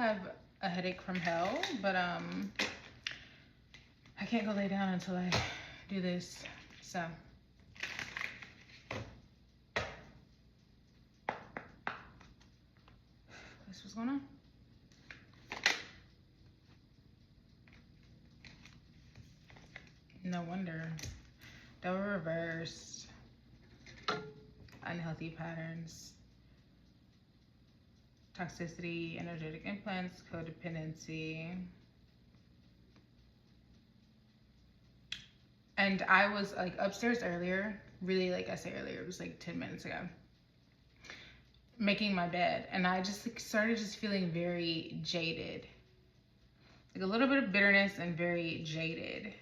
have a headache from hell, but I can't go lay down until I do this. So that's what's going on. No wonder. Double reversed. Unhealthy patterns. Toxicity, energetic implants, codependency. And I was like upstairs earlier, really, like I said earlier, it was like 10 minutes ago, making my bed. And I just like, started just feeling very jaded. Like a little bit of bitterness and very jaded.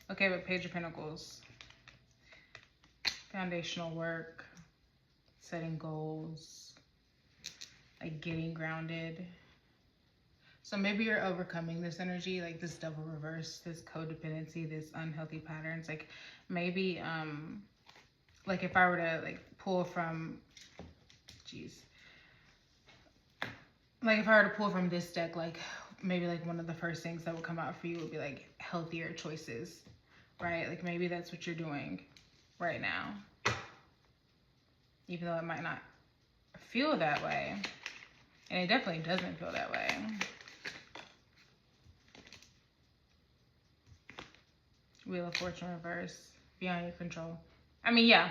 Okay, but Page of Pentacles. Foundational work, setting goals, like getting grounded. So maybe you're overcoming this energy, like this double reverse, this codependency, this unhealthy patterns. Like maybe, like if I were to like pull from, like if I were to pull from this deck, like maybe like one of the first things that would come out for you would be like healthier choices, right? Like maybe that's what you're doing right now, even though it might not feel that way. And it definitely doesn't feel that way. Wheel of Fortune reverse, beyond your control. I mean, yeah.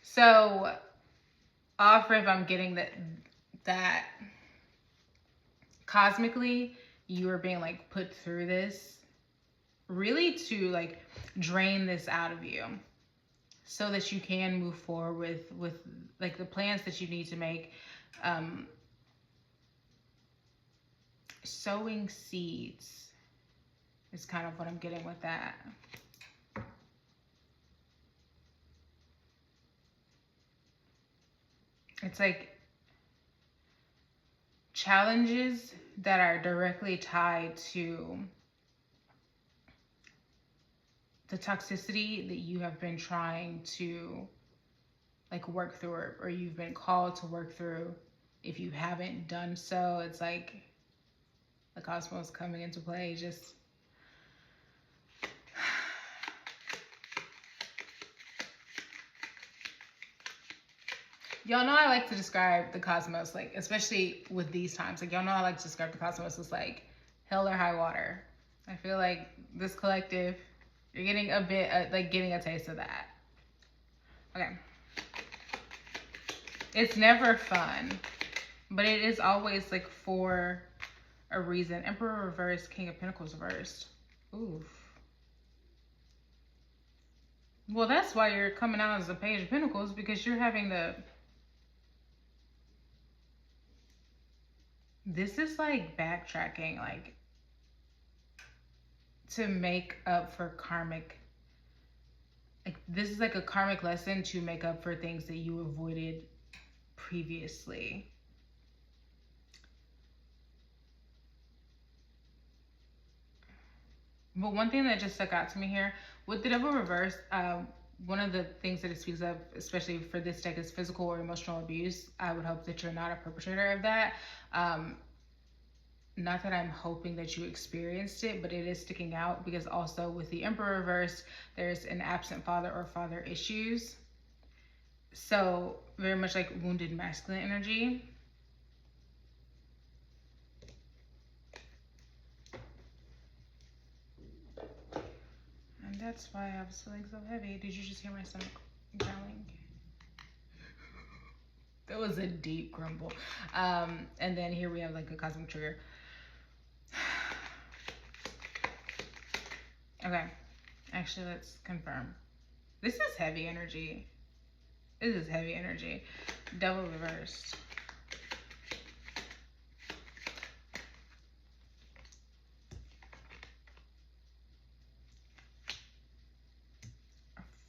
So, off rip, I'm getting that cosmically, you are being like put through this really to like drain this out of you so that you can move forward with like the plans that you need to make. Sowing seeds is kind of what I'm getting with that. It's like challenges that are directly tied to the toxicity that you have been trying to like work through, or you've been called to work through. If you haven't done so, it's like the cosmos coming into play. Just y'all know I like to describe the cosmos, like especially with these times, like y'all know I like to describe the cosmos as like hell or high water. I feel like this collective, you're getting a bit like getting a taste of that. Okay, it's never fun, but it is always like for a reason. Emperor reversed, King of Pentacles reversed. Oof. Well, that's why you're coming out as a Page of Pentacles, because you're having the... This is like backtracking, like to make up for karmic... Like this is like a karmic lesson to make up for things that you avoided previously. But one thing that just stuck out to me here, with the Devil reversed, one of the things that it speaks of, especially for this deck, is physical or emotional abuse. I would hope that you're not a perpetrator of that. Not that I'm hoping that you experienced it, but it is sticking out because also with the Emperor reversed, there's an absent father or father issues. So very much like wounded masculine energy. And that's why I was feeling so heavy. Did you just hear my stomach growling? That was a deep grumble. And then here we have like a cosmic trigger. Okay, actually let's confirm. This is heavy energy. This is heavy energy. Devil reversed.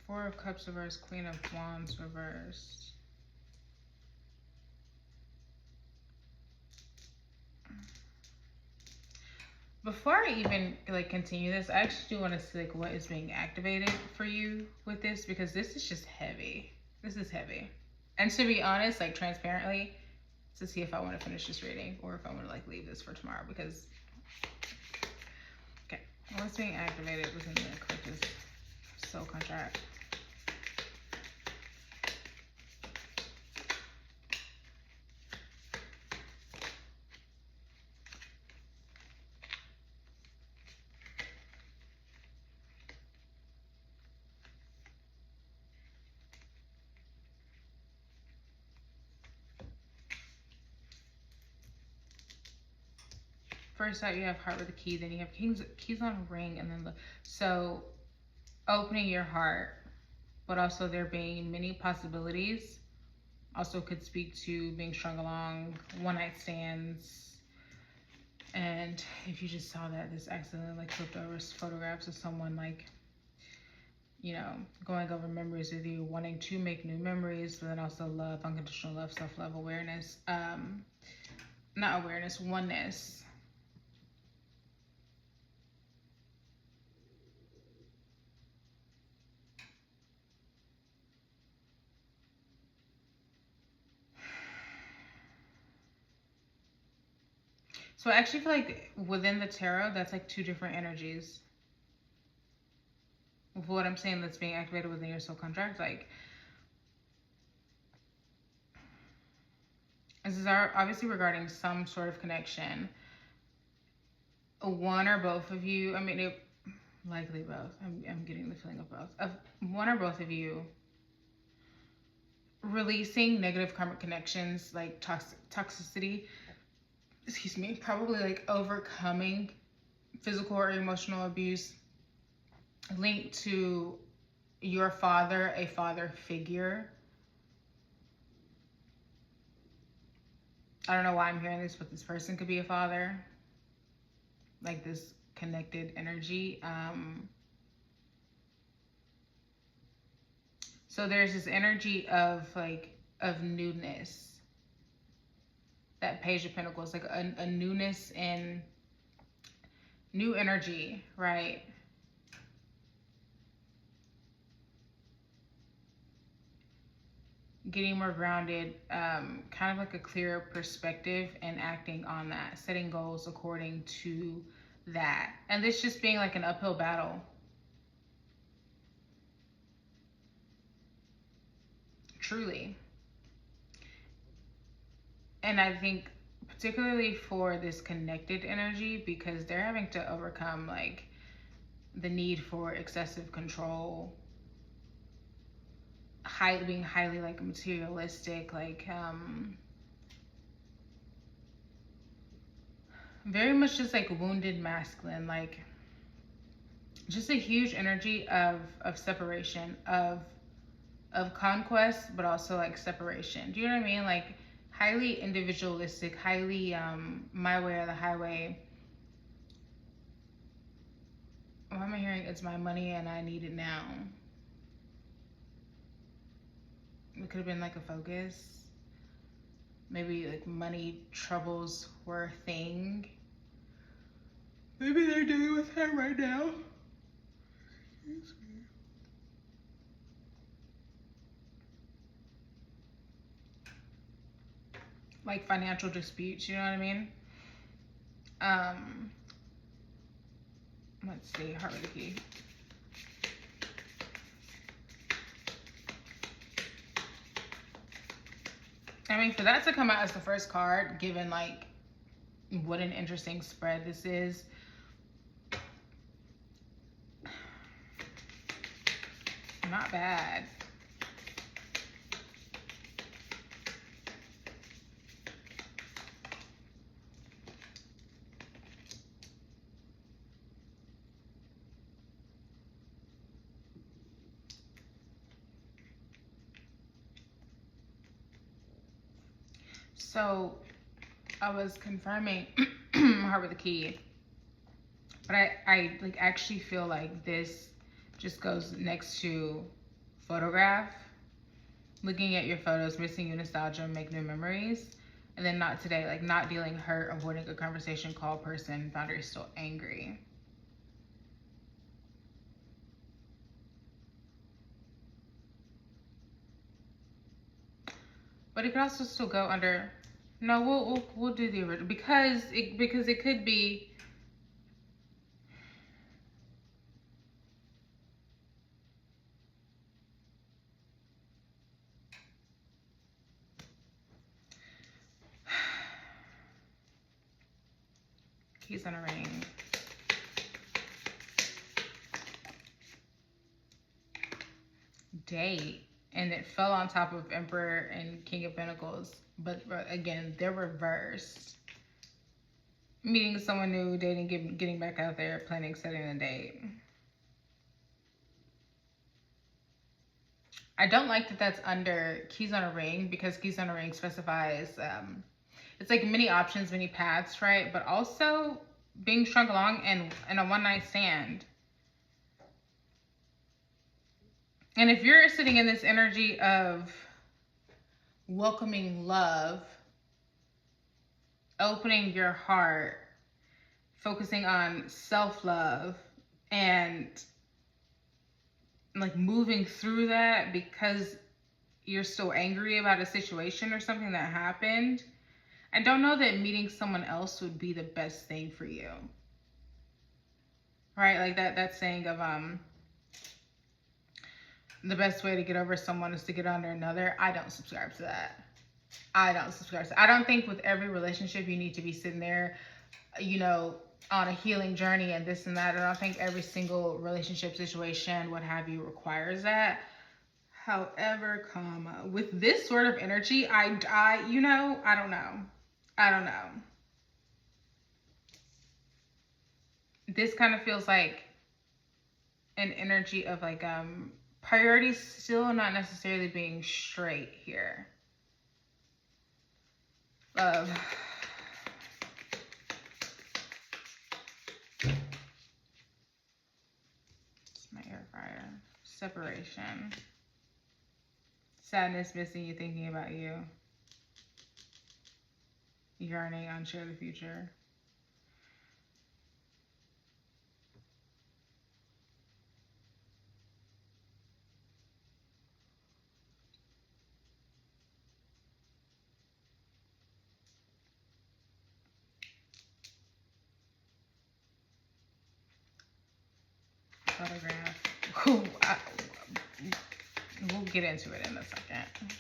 Four of Cups reversed, Queen of Wands reversed. Before I even like continue this, I actually do want to see like what is being activated for you with this, because this is just heavy. This is heavy. And to be honest, like transparently, to see if I want to finish this reading or if I want to like leave this for tomorrow, because okay, what's being activated within the collective soul contract? First out, you have heart with a key, then you have keys on a ring, and then so opening your heart, but also there being many possibilities. Also could speak to being strung along, one night stands. And if you just saw that, this accidentally like flipped over photographs of someone like, you know, going over memories with you, wanting to make new memories, but then also love, unconditional love, self-love, awareness, not awareness, oneness. So I actually feel like within the tarot, that's like two different energies. What I'm saying that's being activated within your soul contract, like this is obviously regarding some sort of connection. One or both of you, I mean, likely both. I'm getting the feeling of both. Of one or both of you releasing negative karmic connections, like toxicity, excuse me, probably like overcoming physical or emotional abuse linked to your father, a father figure. I don't know why I'm hearing this, but this person could be a father. Like this connected energy. So there's this energy of like, of newness. That Page of Pentacles, like a newness and new energy, right? Getting more grounded, kind of like a clearer perspective and acting on that, setting goals according to that. And this just being like an uphill battle. Truly. And I think particularly for this connected energy, because they're having to overcome like the need for excessive control, being highly like materialistic, like very much just like wounded masculine, like just a huge energy of separation, of conquest, but also like separation. Do you know what I mean? Like highly individualistic, highly my way or the highway. Why am I hearing it's my money and I need it now? It could have been like a focus. Maybe like money troubles were a thing. Maybe they're dealing with that right now. Excuse me. Like financial disputes, you know what I mean? Let's see, heart with the key. I mean, for that to come out as the first card, given like what an interesting spread this is. Not bad. So I was confirming heart with the key, but I like actually feel like this just goes next to photograph. Looking at your photos, missing you, nostalgia, make new memories. And then not today, like not dealing hurt, avoiding a conversation, call person, boundary, still angry. But it could also still go under. No, we'll do the original because it could be. Keys on a ring. Date. And it fell on top of Emperor and King of Pentacles. But again, they're reversed. Meeting someone new, dating, getting back out there, planning, setting a date. I don't like that that's under Keys on a Ring, because Keys on a Ring specifies, it's like many options, many paths, right? But also being strung along and a one-night stand. And if you're sitting in this energy of welcoming love, opening your heart, focusing on self-love, and like moving through that because you're still angry about a situation or something that happened, I don't know that meeting someone else would be the best thing for you. Right? Like that saying of the best way to get over someone is to get under another. I don't subscribe to that. I don't think with every relationship you need to be sitting there, you know, on a healing journey and this and that. I don't think every single relationship situation, what have you, requires that. However, with this sort of energy, I don't know. This kind of feels like an energy of like priorities still not necessarily being straight here. Love. It's my air fryer. Separation. Sadness, missing you, thinking about you. Yearning, unsure of the future. Photograph. Ooh, we'll get into it in a second.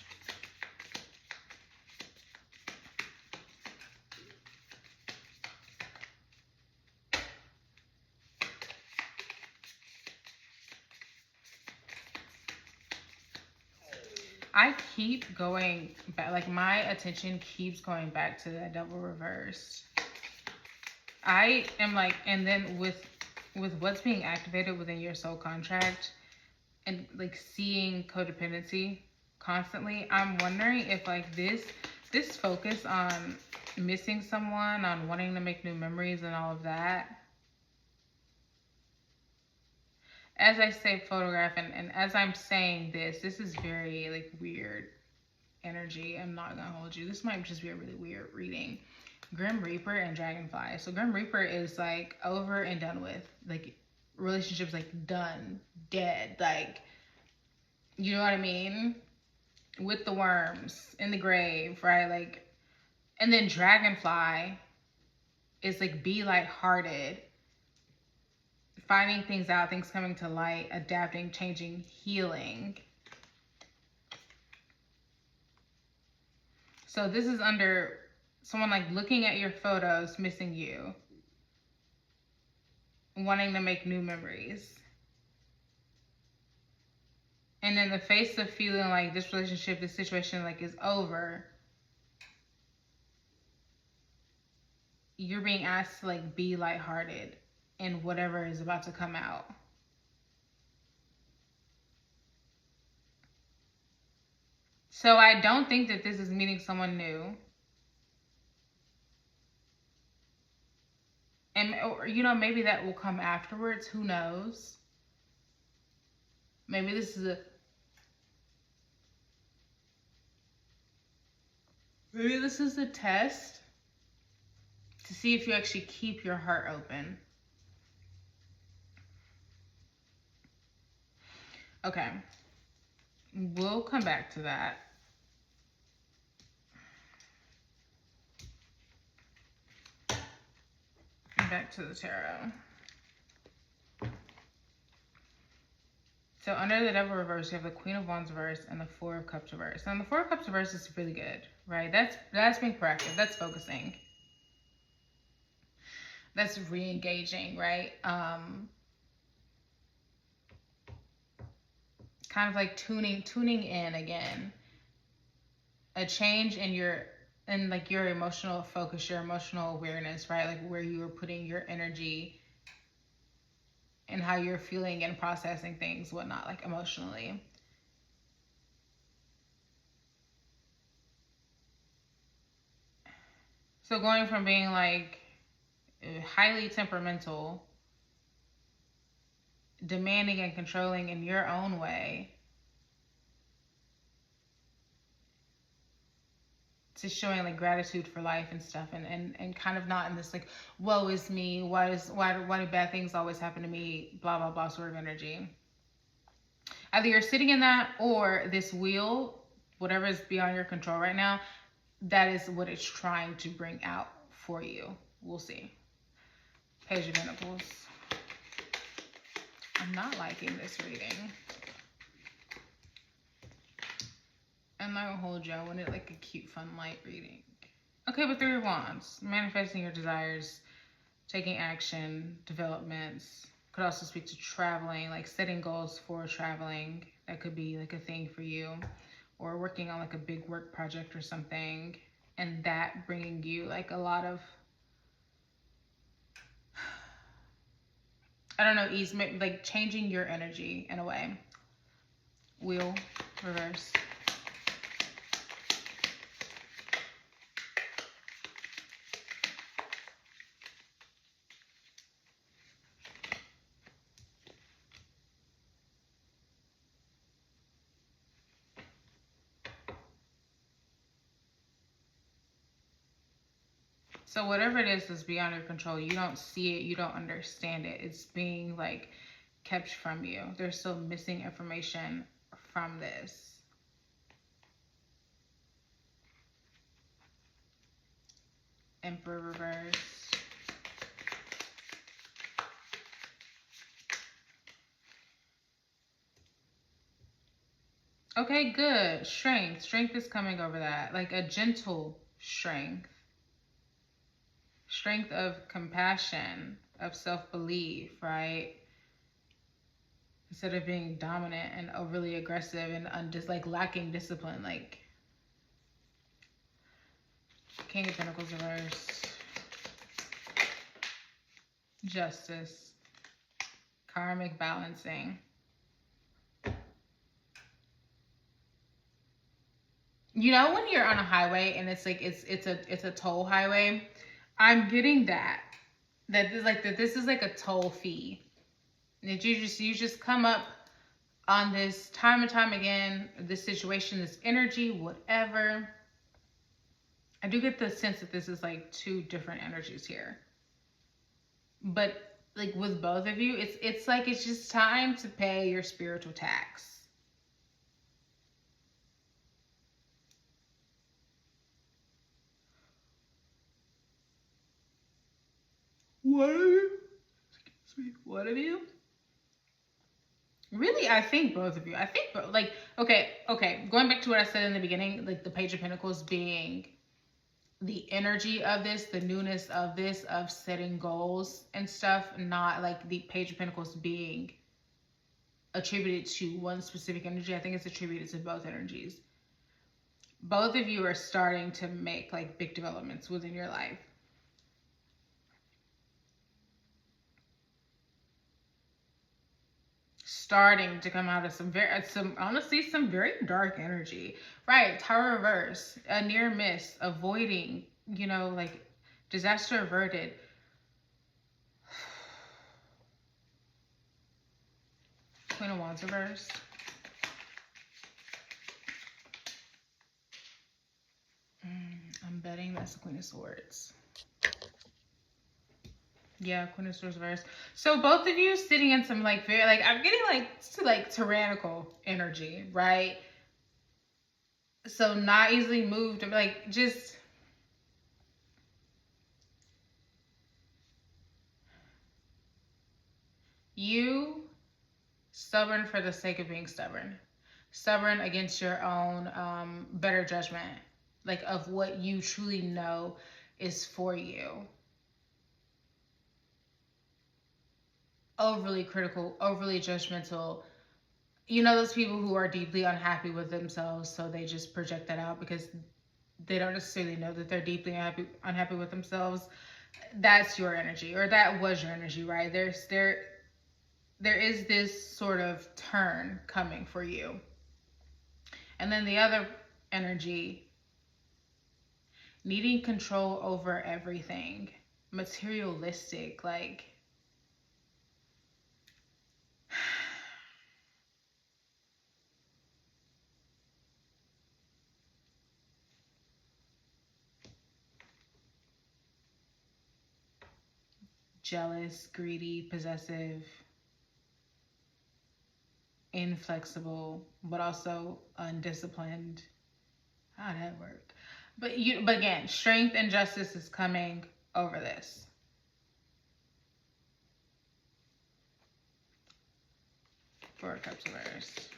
I keep going back, like my attention keeps going back to that double reverse. I am like, and then with what's being activated within your soul contract and like seeing codependency constantly, I'm wondering if like this focus on missing someone, on wanting to make new memories and all of that, as I say photograph, and as I'm saying this is very like weird energy. I'm not gonna hold you. This might just be a really weird reading. Grim Reaper and Dragonfly. So Grim Reaper is like over and done with. Like relationships like done, dead. Like, you know what I mean? With the worms in the grave, right? Like, and then Dragonfly is like be lighthearted. Finding things out, things coming to light, adapting, changing, healing. So this is under someone like looking at your photos, missing you, wanting to make new memories. And in the face of feeling like this relationship, this situation like is over, you're being asked to like be lighthearted in whatever is about to come out. So I don't think that this is meeting someone new. And, or, you know, maybe that will come afterwards. Who knows? Maybe this is Maybe this is a test to see if you actually keep your heart open. Okay. We'll come back to that. Back to the tarot. So under the Devil reverse, you have the Queen of Wands reverse and the Four of Cups reverse. And the Four of Cups reverse is really good, right? That's being proactive. That's focusing. That's re-engaging, right? Kind of like tuning in again. A change in your emotional focus, your emotional awareness, right? Like where you are putting your energy and how you're feeling and processing things, whatnot, like emotionally. So going from being like highly temperamental, demanding and controlling in your own way, to showing like gratitude for life and stuff, and kind of not in this like woe is me, why do bad things always happen to me, blah blah blah sort of energy. Either you're sitting in that, or this wheel, whatever is beyond your control right now, that is what it's trying to bring out for you. We'll see. Page of Pentacles. I'm not liking this reading. I'm not gonna hold you. I wanted like a cute, fun, light reading. Okay, but Three of Wands. Manifesting your desires, taking action, developments. Could also speak to traveling, like setting goals for traveling. That could be like a thing for you. Or working on like a big work project or something. And that bringing you like a lot of, I don't know, ease, like changing your energy in a way. Wheel, reverse. So whatever it is that's beyond your control, you don't see it, you don't understand it. It's being like kept from you. There's still missing information from this. Emperor reverse. Okay, good. Strength. Strength is coming over that. Like a gentle strength. Strength of compassion, of self-belief, right? Instead of being dominant and overly aggressive and just like lacking discipline, like King of Pentacles reverse. Justice. Karmic balancing. You know when you're on a highway and it's like it's a toll highway? I'm getting that this is like a toll fee. That you just come up on this time and time again, this situation, this energy, whatever. I do get the sense that this is like two different energies here. But like with both of you, it's like it's just time to pay your spiritual tax. What of you? Excuse me. What of you? Really, I think both of you. I think like okay. Going back to what I said in the beginning, like the Page of Pentacles being the energy of this, the newness of this, of setting goals and stuff, not like the Page of Pentacles being attributed to one specific energy. I think it's attributed to both energies. Both of you are starting to make like big developments within your life. Starting to come out of some very dark energy, right? Tower reverse, a near miss, avoiding, like disaster averted. Queen of Wands reverse. that's the Queen of Swords. Yeah, Queen of Swords reverse. So both of you sitting in some like very like I'm getting like tyrannical energy, right? So not easily moved, like just you stubborn for the sake of being stubborn. Stubborn against your own better judgment, like of what you truly know is for you. Overly critical, overly judgmental. You know those people who are deeply unhappy with themselves, so they just project that out because they don't necessarily know that they're deeply unhappy with themselves. That's your energy, or that was your energy, right? There is this sort of turn coming for you. And then the other energy, needing control over everything, materialistic, like jealous, greedy, possessive, inflexible, but also undisciplined. How'd that work? But again, strength and justice is coming over this. Four of Cups reverse.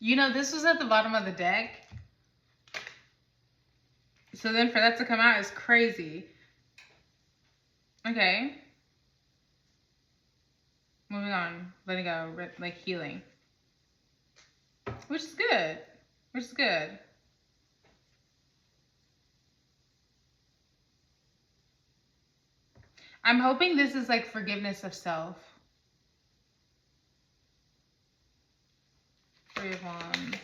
You know, this was at the bottom of the deck. So then for that to come out is crazy. Okay. Moving on. Letting go. Like healing. Which is good. Which is good. I'm hoping this is like forgiveness of self. Three of Wands.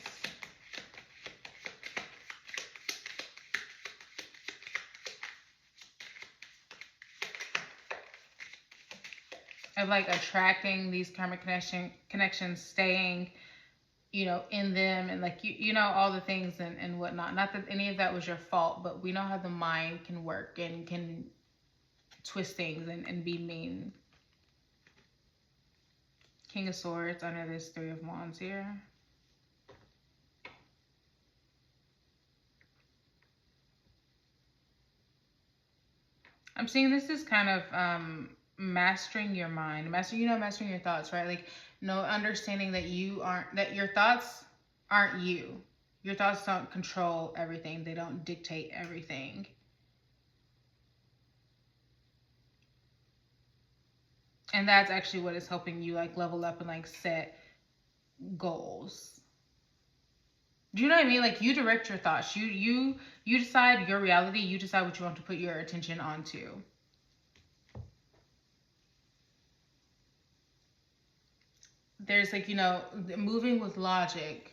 Of like attracting these karmic connections, staying, you know, in them, and like you know all the things and whatnot. Not that any of that was your fault, but we know how the mind can work and can twist things and be mean. King of Swords under this Three of Wands here. I'm seeing this is kind of mastering your mind, mastering your thoughts, right? Like understanding that that your thoughts aren't you. Your thoughts don't control everything. They don't dictate everything. And that's actually what is helping you like level up and like set goals. Do you know what I mean? Like you direct your thoughts. You decide your reality. You decide what you want to put your attention onto. There's like, you know, moving with logic.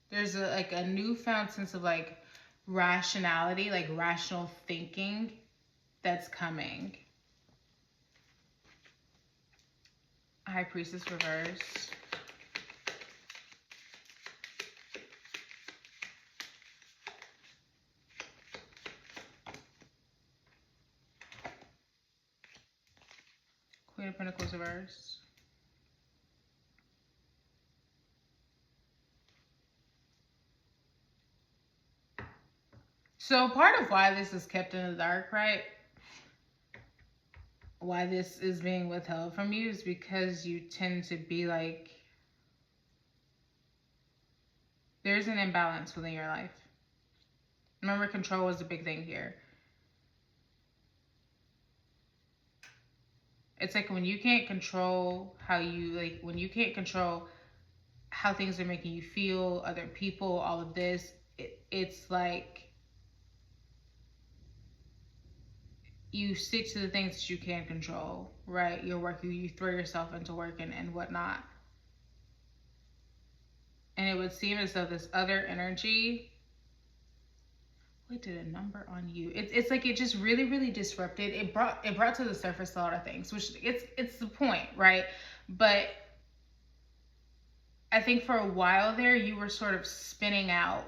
There's like a newfound sense of like rationality, like rational thinking that's coming. High Priestess reverse. Queen of Pentacles reverse. So part of why this is kept in the dark, right? Why this is being withheld from you is because you tend to be like, there's an imbalance within your life. Remember, control was a big thing here. It's like when you can't control how you, like when you can't control how things are making you feel, other people, all of this, it's like you stick to the things that you can control, right? Your work, you throw yourself into work and whatnot. And it would seem as though this other energy, what did a number on you? It's like it just really disrupted. It brought to the surface a lot of things, which it's the point, right? But I think for a while there, you were sort of spinning out,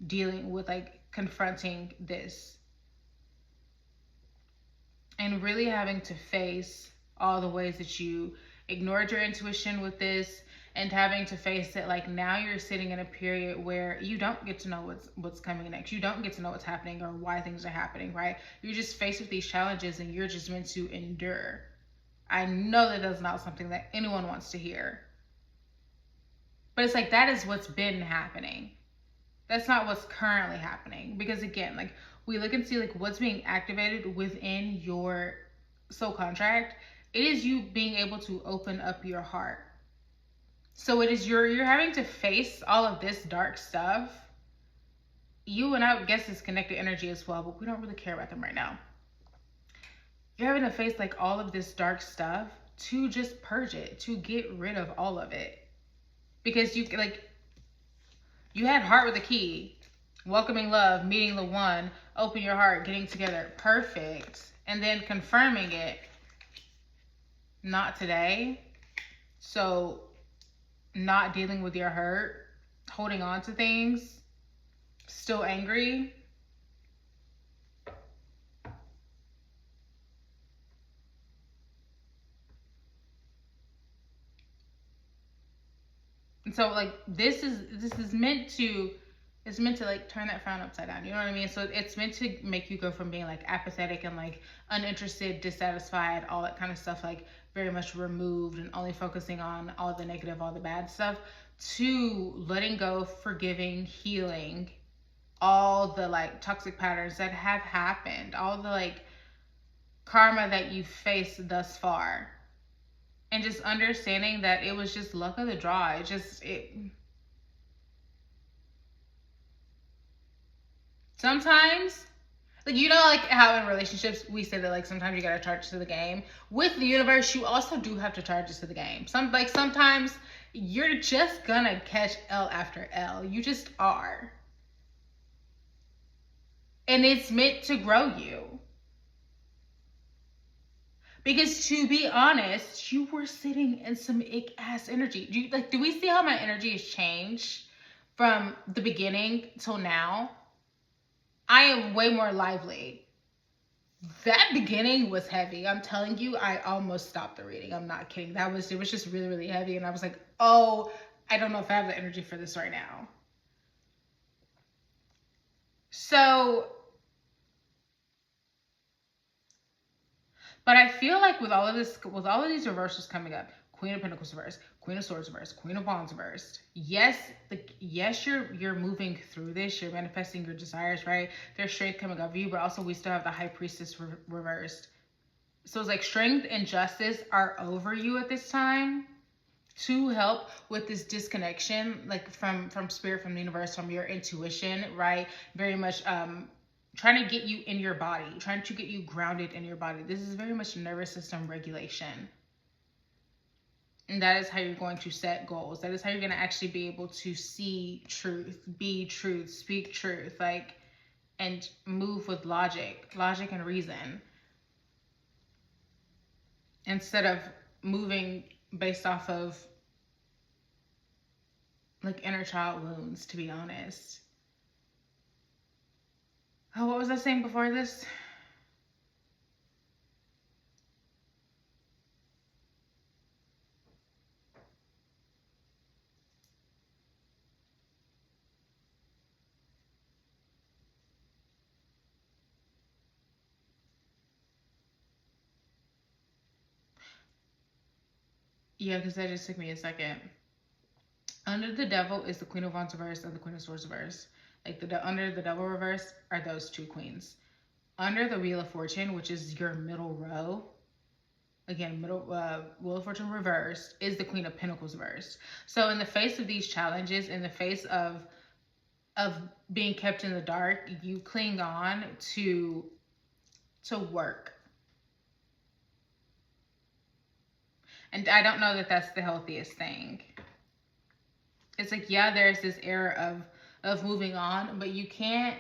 dealing with like confronting this, and really having to face all the ways that you ignored your intuition with this, and having to face it like now you're sitting in a period where you don't get to know what's coming next. You don't get to know what's happening or why things are happening, right? You're just faced with these challenges and you're just meant to endure. I know that that's not something that anyone wants to hear. But it's like that is what's been happening. That's not what's currently happening. Because again, like we look and see like what's being activated within your soul contract. It is you being able to open up your heart. So it is you're having to face all of this dark stuff. You and I guess it's connected energy as well, but we don't really care about them right now. You're having to face like all of this dark stuff to just purge it, to get rid of all of it. Because you had heart with a key, welcoming love, meeting the one, open your heart, getting together, perfect. And then confirming it, not today. So not dealing with your hurt, holding on to things, still angry. And so like this is meant to, it's meant to like turn that frown upside down. You know what I mean? So it's meant to make you go from being like apathetic and like uninterested, dissatisfied, all that kind of stuff, like very much removed and only focusing on all the negative, all the bad stuff, to letting go, forgiving, healing all the like toxic patterns that have happened, all the like karma that you've faced thus far. And just understanding that it was just luck of the draw. Sometimes, like, you know, like how in relationships we say that like sometimes you gotta charge to the game. With the universe, you also do have to charge to the game. Sometimes you're just gonna catch L after L. You just are. And it's meant to grow you. Because to be honest, you were sitting in some ick ass energy. Do we see how my energy has changed from the beginning till now? I am way more lively. That beginning was heavy. I'm telling you, I almost stopped the reading. I'm not kidding. It was just really heavy. And I was like, oh, I don't know if I have the energy for this right now. So, but I feel like with all of these reversals coming up, Queen of Pentacles reversed, Queen of Swords reversed, Queen of Wands reversed. Yes, you're moving through this. You're manifesting your desires, right? There's strength coming over you, but also we still have the High Priestess reversed. So it's like strength and justice are over you at this time to help with this disconnection, like from spirit, from the universe, from your intuition, right? Very much trying to get you in your body, trying to get you grounded in your body. This is very much nervous system regulation. And that is how you're going to set goals. That is how you're going to actually be able to see truth, be truth, speak truth, like, and move with logic and reason. Instead of moving based off of like inner child wounds, to be honest. Oh, what was I saying before this? Yeah, because that just took me a second. Under the Devil is the Queen of Wands reverse and the Queen of Swords reverse. Like under the Devil reverse are those two queens. Under the Wheel of Fortune, which is your middle row, again, Wheel of Fortune reversed, is the Queen of Pentacles reversed. So in the face of these challenges, in the face of being kept in the dark, you cling on to to work. And I don't know that that's the healthiest thing. It's like, yeah, there's this era of moving on, but you can't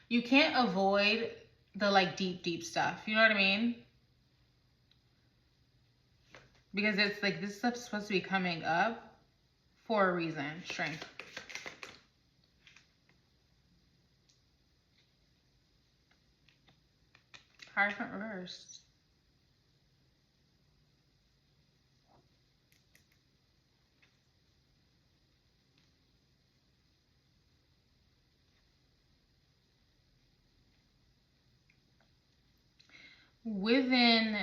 avoid the like deep stuff. You know what I mean? Because it's like this stuff's supposed to be coming up for a reason. Strength. Hierophant reversed. Within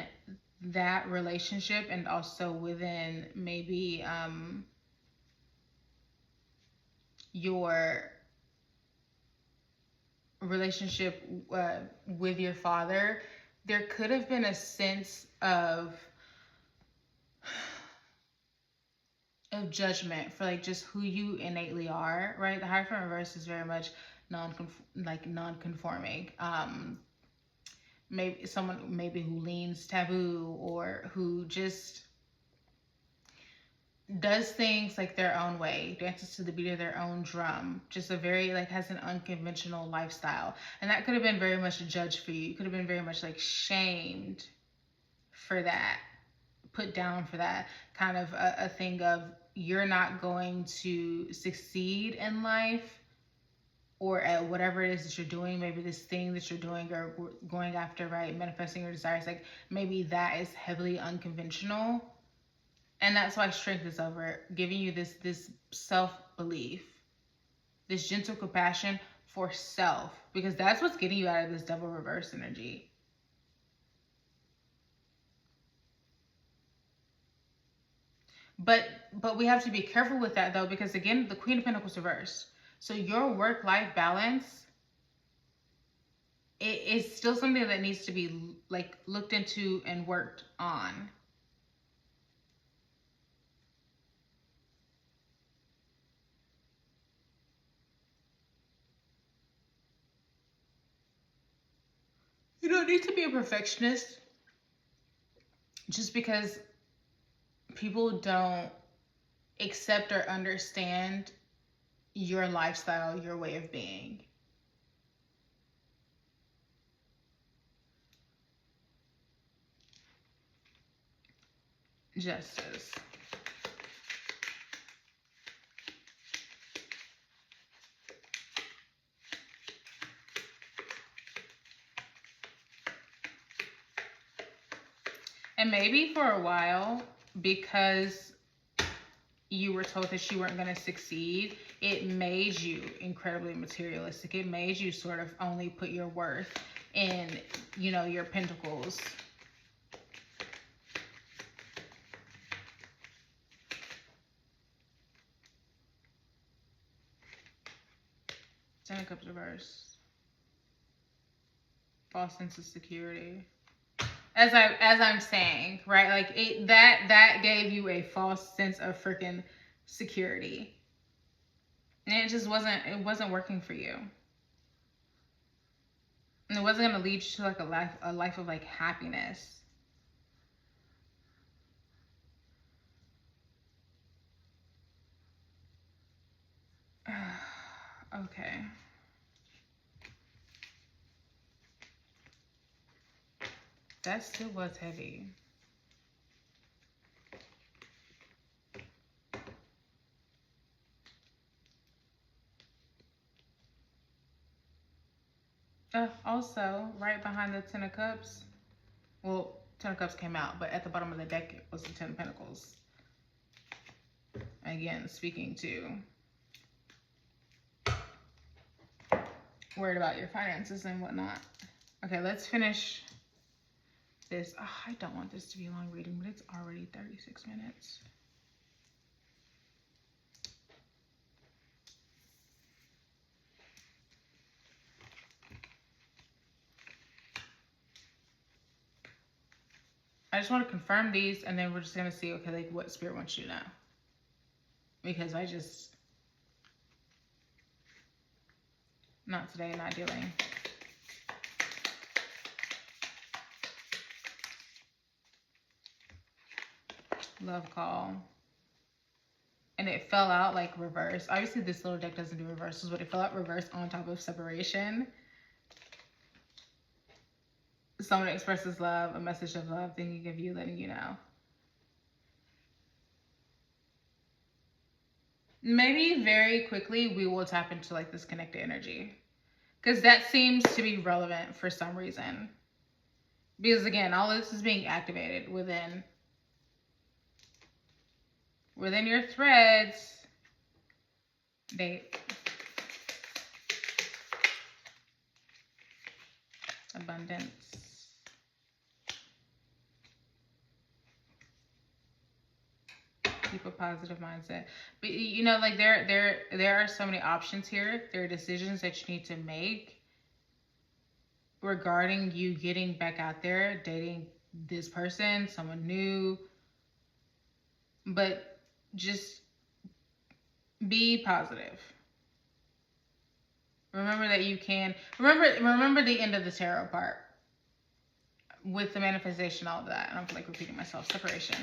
that relationship, and also within maybe your relationship with your father, there could have been a sense of judgment for like just who you innately are, right? The Hierophant reverse is very much non-conforming. Maybe someone who leans taboo, or who just does things like their own way, dances to the beat of their own drum, just a very like has an unconventional lifestyle. And that could have been very much judged for you. You could have been very much like shamed for that, put down for that, kind of a thing of you're not going to succeed in life or at whatever it is that you're doing. Maybe this thing that you're doing or going after, right, manifesting your desires, like maybe that is heavily unconventional. And that's why strength is over, giving you this self-belief, this gentle compassion for self, because that's what's getting you out of this double reverse energy. But we have to be careful with that though, because again, the Queen of Pentacles reversed. So your work-life balance, it is still something that needs to be like looked into and worked on. You don't need to be a perfectionist just because people don't accept or understand your lifestyle, your way of being. Justice. And maybe for a while, because you were told that you weren't going to succeed, it made you incredibly materialistic. It made you sort of only put your worth in, you know, your pentacles. Ten of Cups reversed. False sense of security. As I'm saying, right? Like that gave you a false sense of freaking security. And it just wasn't working for you. And it wasn't gonna lead you to like a life of like happiness. Okay. That still was heavy. Also, right behind the Ten of Cups, well, Ten of Cups came out, but at the bottom of the deck was the Ten of Pentacles. Again, speaking to worried about your finances and whatnot. Okay, let's finish this. Oh, I don't want this to be a long reading, but it's already 36 minutes. I just want to confirm these, and then we're just going to see, okay, like what Spirit wants you to know. Because not today, not dealing. Love call. And it fell out like reverse. Obviously, this little deck doesn't do reversals, but it fell out reverse on top of separation. Someone expresses love, a message of love, thinking of you, letting you know. Maybe very quickly we will tap into like this connected energy, because that seems to be relevant for some reason. Because again, all this is being activated within your threads. Date. Abundance. Keep a positive mindset. But you know, like there are so many options here. There are decisions that you need to make regarding you getting back out there, dating this person, someone new. But just be positive. Remember that you can remember the end of the tarot part with the manifestation, all of that. I don't feel like repeating myself. Separation.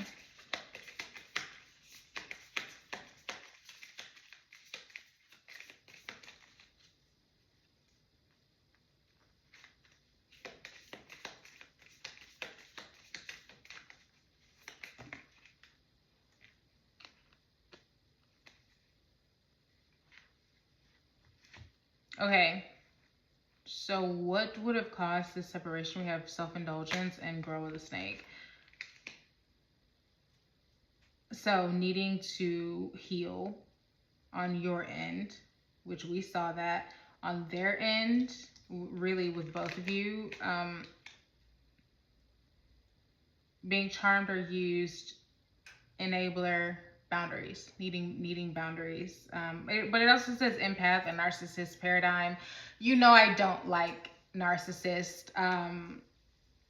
Okay. So what would have caused this separation? We have self-indulgence and grow with a snake. So needing to heal on your end, which we saw that on their end, really with both of you, being charmed or used, enabler, boundaries, needing boundaries. But it also says empath and narcissist paradigm. You know, I don't like narcissist.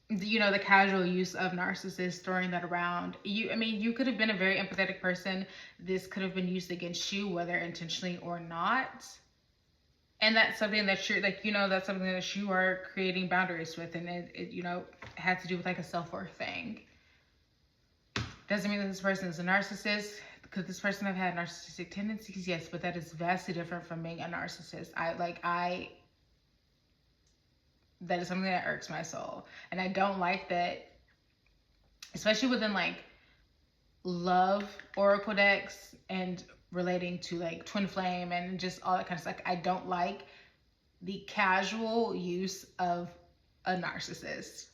You know, the casual use of narcissists, throwing that around. You could have been a very empathetic person. This could have been used against you, whether intentionally or not. And that's something that you're like, that's something that you are creating boundaries with. And it had to do with like a self-worth thing. Doesn't mean that this person is a narcissist. Could this person have had narcissistic tendencies? Yes, but that is vastly different from being a narcissist. That is something that irks my soul. And I don't like that, especially within like love oracle decks and relating to like twin flame and just all that kind of stuff. I don't like the casual use of a narcissist.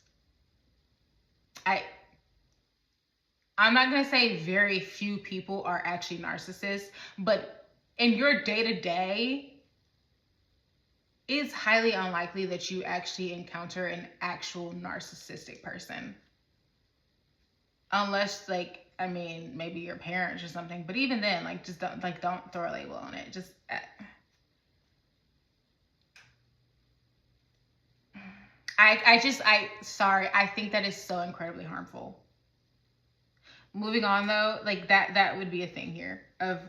I'm not going to say very few people are actually narcissists, but in your day-to-day, it's highly unlikely that you actually encounter an actual narcissistic person. Unless, like, maybe your parents or something. But even then, like, just don't throw a label on it. Just... sorry, I think that is so incredibly harmful. Moving on though, like that would be a thing here of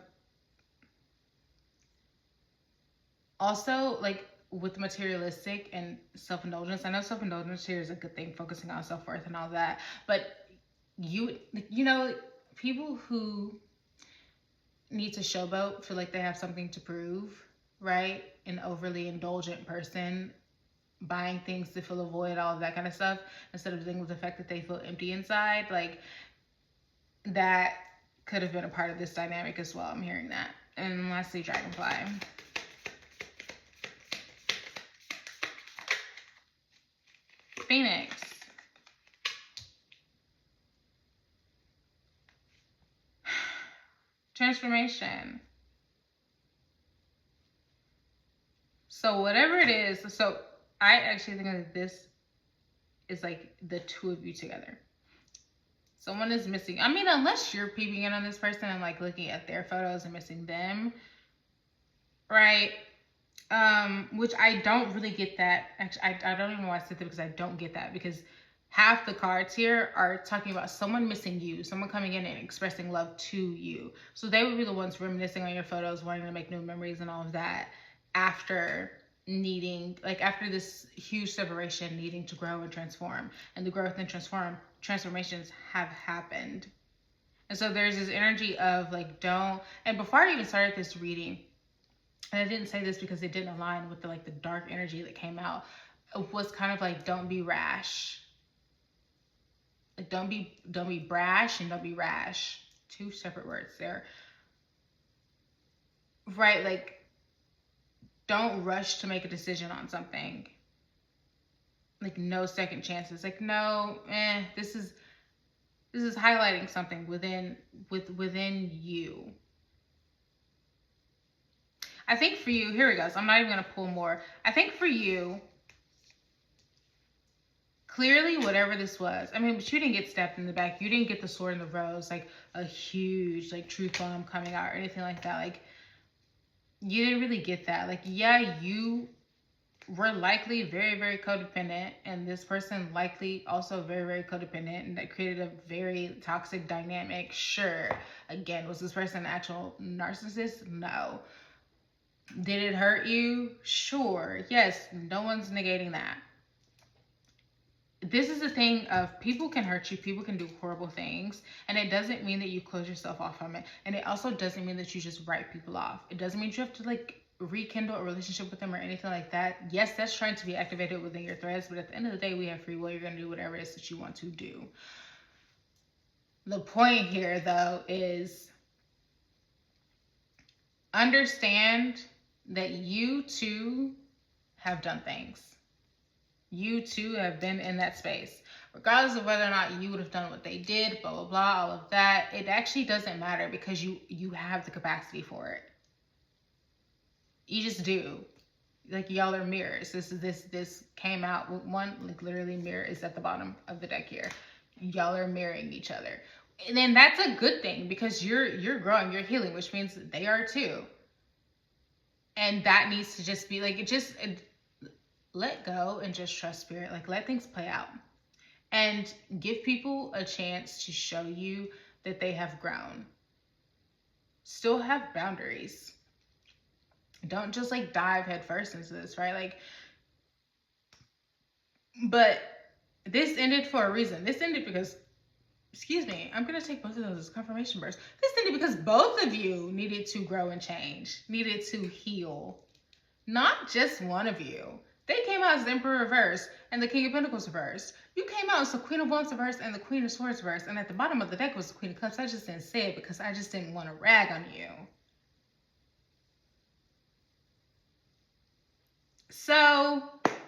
also like with materialistic and self-indulgence. I know self-indulgence here is a good thing, focusing on self-worth and all that, but people who need to showboat feel like they have something to prove, right? An overly indulgent person buying things to fill a void, all of that kind of stuff, instead of dealing with the fact that they feel empty inside, like that could have been a part of this dynamic as well. I'm hearing that. And lastly, dragonfly. Phoenix. Transformation. So whatever it is, so I actually think that this is like the two of you together. Someone is missing. Unless you're peeping in on this person and like looking at their photos and missing them, right? Which I don't really get that. Actually, I don't even know why I said that, because I don't get that, because half the cards here are talking about someone missing you, someone coming in and expressing love to you. So they would be the ones reminiscing on your photos, wanting to make new memories and all of that after this huge separation, needing to grow and transform. And the growth and transformations have happened. And so there's this energy of like, don't, and before I even started this reading, and I didn't say this because it didn't align with the like the dark energy that came out, it was kind of like, don't be rash. Like don't be brash and don't be rash. Two separate words there. Right, like don't rush to make a decision on something. Like no second chances. Like no, this is highlighting something within you. I think for you, here it goes. I'm not even going to pull more. I think for you, clearly whatever this was, I mean, but you didn't get stabbed in the back. You didn't get the sword in the rose, like a huge like truth bomb coming out or anything like that. Like you didn't really get that. Like, yeah, you were likely very, very codependent, and this person likely also very, very codependent, and that created a very toxic dynamic. Sure. Again, was this person an actual narcissist? No. Did it hurt you? Sure. Yes, no one's negating that. This is the thing of people can hurt you, people can do horrible things, and it doesn't mean that you close yourself off from it. And it also doesn't mean that you just write people off. It doesn't mean you have to like rekindle a relationship with them or anything like that. Yes, that's trying to be activated within your threads, but at the end of the day, we have free will. You're going to do whatever it is that you want to do. The point here, though, is understand that you too have done things. You too have been in that space. Regardless of whether or not you would have done what they did, blah, blah, blah, all of that, it actually doesn't matter because you have the capacity for it. You just do. Like y'all are mirrors. This came out with one, like literally mirror is at the bottom of the deck here. Y'all are mirroring each other. And then that's a good thing because you're growing, you're healing, which means they are too. And that needs to just be like, let go and just trust spirit. Like let things play out and give people a chance to show you that they have grown. Still have boundaries. Don't just like dive headfirst into this, right? Like, but this ended for a reason. This ended because, excuse me, I'm going to take both of those as confirmation bursts. This ended because both of you needed to grow and change, needed to heal. Not just one of you. They came out as the Emperor reverse and the King of Pentacles reverse. You came out as the Queen of Wands reverse and the Queen of Swords reverse. And at the bottom of the deck was the Queen of Cups. I just didn't say it because I just didn't want to rag on you. So,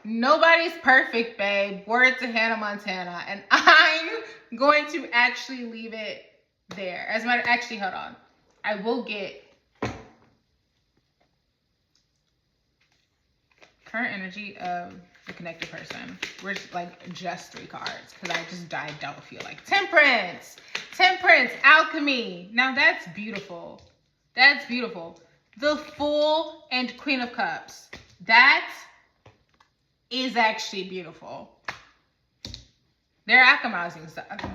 nobody's perfect, babe. Word to Hannah Montana. And I'm going to actually leave it there. As a matter, actually, hold on. I will get current energy of the connected person. We're just 3 cards because I don't feel like Temperance, Alchemy. Now that's beautiful. That's beautiful. The Fool and Queen of Cups. That is actually beautiful. They're alchemizing.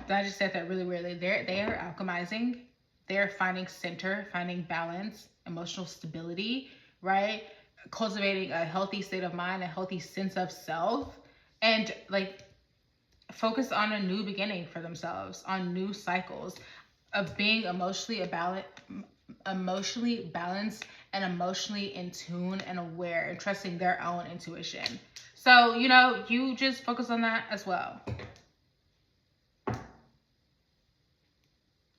I just said that really weirdly. They are alchemizing. They're finding center, finding balance, emotional stability, right? Cultivating a healthy state of mind, a healthy sense of self, and like focus on a new beginning for themselves, on new cycles of being emotionally balanced and emotionally in tune and aware and trusting their own intuition. So, you just focus on that as well.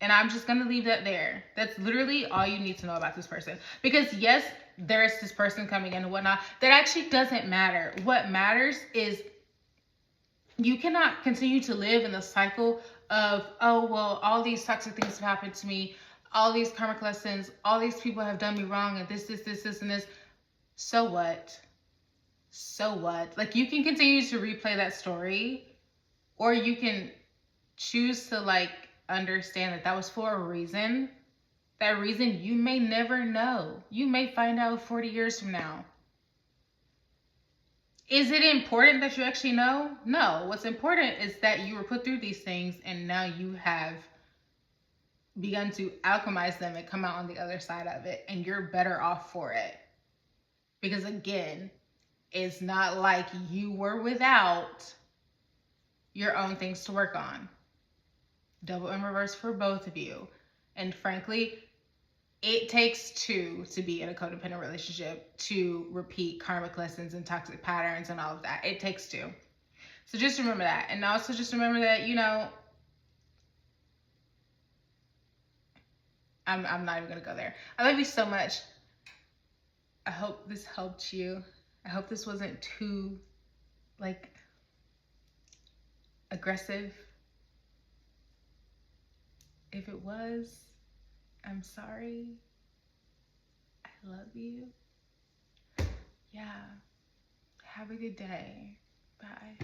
And I'm just going to leave that there. That's literally all you need to know about this person. Because yes, there's this person coming in and whatnot. That actually doesn't matter. What matters is you cannot continue to live in the cycle of, oh, well, all these toxic things have happened to me. All these karmic lessons. All these people have done me wrong. And this, and this. So what? So what? Like, you can continue to replay that story. Or you can choose to, understand that was for a reason. That reason you may never know. You may find out 40 years from now. Is it important that you actually know? No. What's important is that you were put through these things and now you have begun to alchemize them and come out on the other side of it, and you're better off for it. Because again, it's not like you were without your own things to work on. Double in reverse for both of you. And frankly, it takes two to be in a codependent relationship to repeat karmic lessons and toxic patterns and all of that. It takes two. So just remember that. And also just remember that, you know, I'm not even going to go there. I love you so much. I hope this helped you. I hope this wasn't too, like, aggressive. If it was, I'm sorry. I love you. Yeah. Have a good day. Bye.